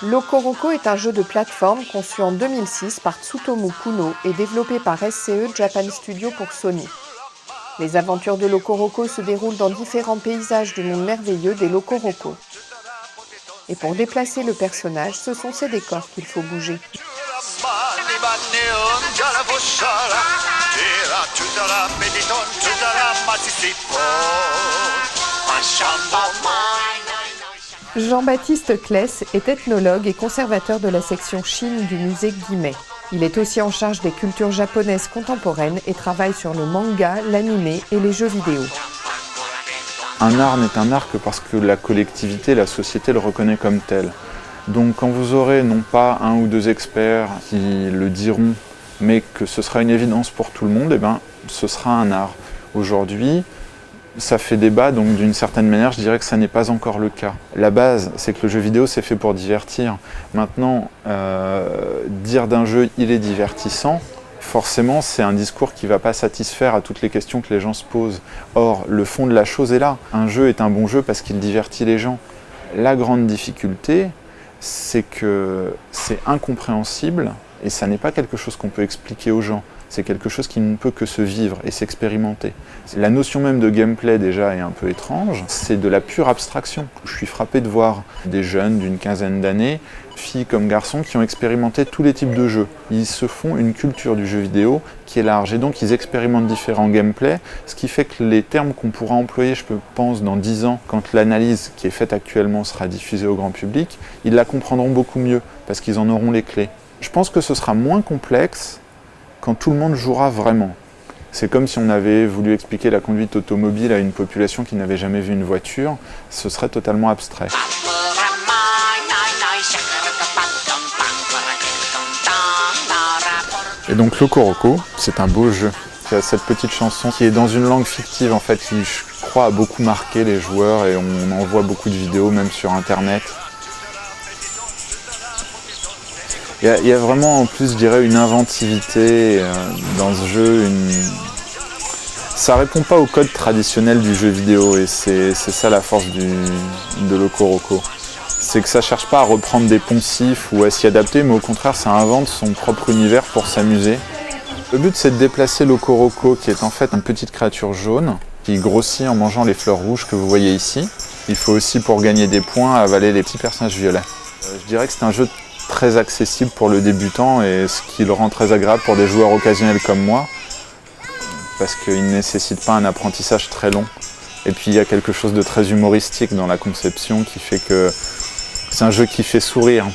Loco-Roco est un jeu de plateforme conçu en 2006 par Tsutomu Kuno et développé par SCE Japan Studio pour Sony. Les aventures de Loco-Roco se déroulent dans différents paysages du monde merveilleux des Loco-Roco. Et pour déplacer le personnage, ce sont ses décors qu'il faut bouger. Jean-Baptiste Kless est ethnologue et conservateur de la section Chine du musée Guimet. Il est aussi en charge des cultures japonaises contemporaines et travaille sur le manga, l'anime et les jeux vidéo. Un art n'est un art que parce que la collectivité, la société le reconnaît comme tel. Donc quand vous aurez non pas un ou deux experts qui le diront, mais que ce sera une évidence pour tout le monde, eh ben, ce sera un art. Aujourd'hui, ça fait débat, donc d'une certaine manière, je dirais que ça n'est pas encore le cas. La base, c'est que le jeu vidéo, c'est fait pour divertir. Maintenant, dire d'un jeu « il est divertissant », forcément, c'est un discours qui ne va pas satisfaire à toutes les questions que les gens se posent. Or, le fond de la chose est là. Un jeu est un bon jeu parce qu'il divertit les gens. La grande difficulté, c'est que c'est incompréhensible et ça n'est pas quelque chose qu'on peut expliquer aux gens. C'est quelque chose qui ne peut que se vivre et s'expérimenter. La notion même de gameplay déjà est un peu étrange, c'est de la pure abstraction. Je suis frappé de voir des jeunes d'une quinzaine d'années, filles comme garçons, qui ont expérimenté tous les types de jeux. Ils se font une culture du jeu vidéo qui est large et donc ils expérimentent différents gameplays, ce qui fait que les termes qu'on pourra employer, je pense, dans 10 ans, quand l'analyse qui est faite actuellement sera diffusée au grand public, ils la comprendront beaucoup mieux parce qu'ils en auront les clés. Je pense que ce sera moins complexe quand tout le monde jouera vraiment. C'est comme si on avait voulu expliquer la conduite automobile à une population qui n'avait jamais vu une voiture, ce serait totalement abstrait. Et donc Loco-Roco, c'est un beau jeu. Il y a cette petite chanson qui est dans une langue fictive en fait, qui je crois a beaucoup marqué les joueurs et on en voit beaucoup de vidéos même sur internet. Il y a vraiment en plus, je dirais, une inventivité dans ce jeu. Ça répond pas au code traditionnel du jeu vidéo et c'est ça la force de Loco-Roco. C'est que ça cherche pas à reprendre des poncifs ou à s'y adapter, mais au contraire ça invente son propre univers pour s'amuser. Le but c'est de déplacer Loco-Roco qui est en fait une petite créature jaune qui grossit en mangeant les fleurs rouges que vous voyez ici. Il faut aussi pour gagner des points avaler les petits personnages violets. Je dirais que c'est un jeu très accessible pour le débutant et ce qui le rend très agréable pour des joueurs occasionnels comme moi parce qu'il ne nécessite pas un apprentissage très long et puis il y a quelque chose de très humoristique dans la conception qui fait que c'est un jeu qui fait sourire.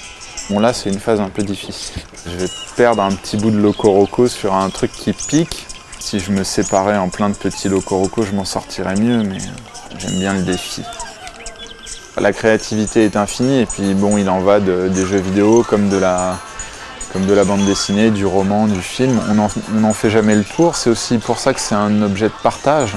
Bon là c'est une phase un peu difficile. Je vais perdre un petit bout de Loco-Roco sur un truc qui pique. Si je me séparais en plein de petits Loco-Roco je m'en sortirais mieux mais j'aime bien le défi. La créativité est infinie et puis bon, il en va des jeux vidéo comme de la bande dessinée, du roman, du film. On n'en fait jamais le tour. C'est aussi pour ça que c'est un objet de partage.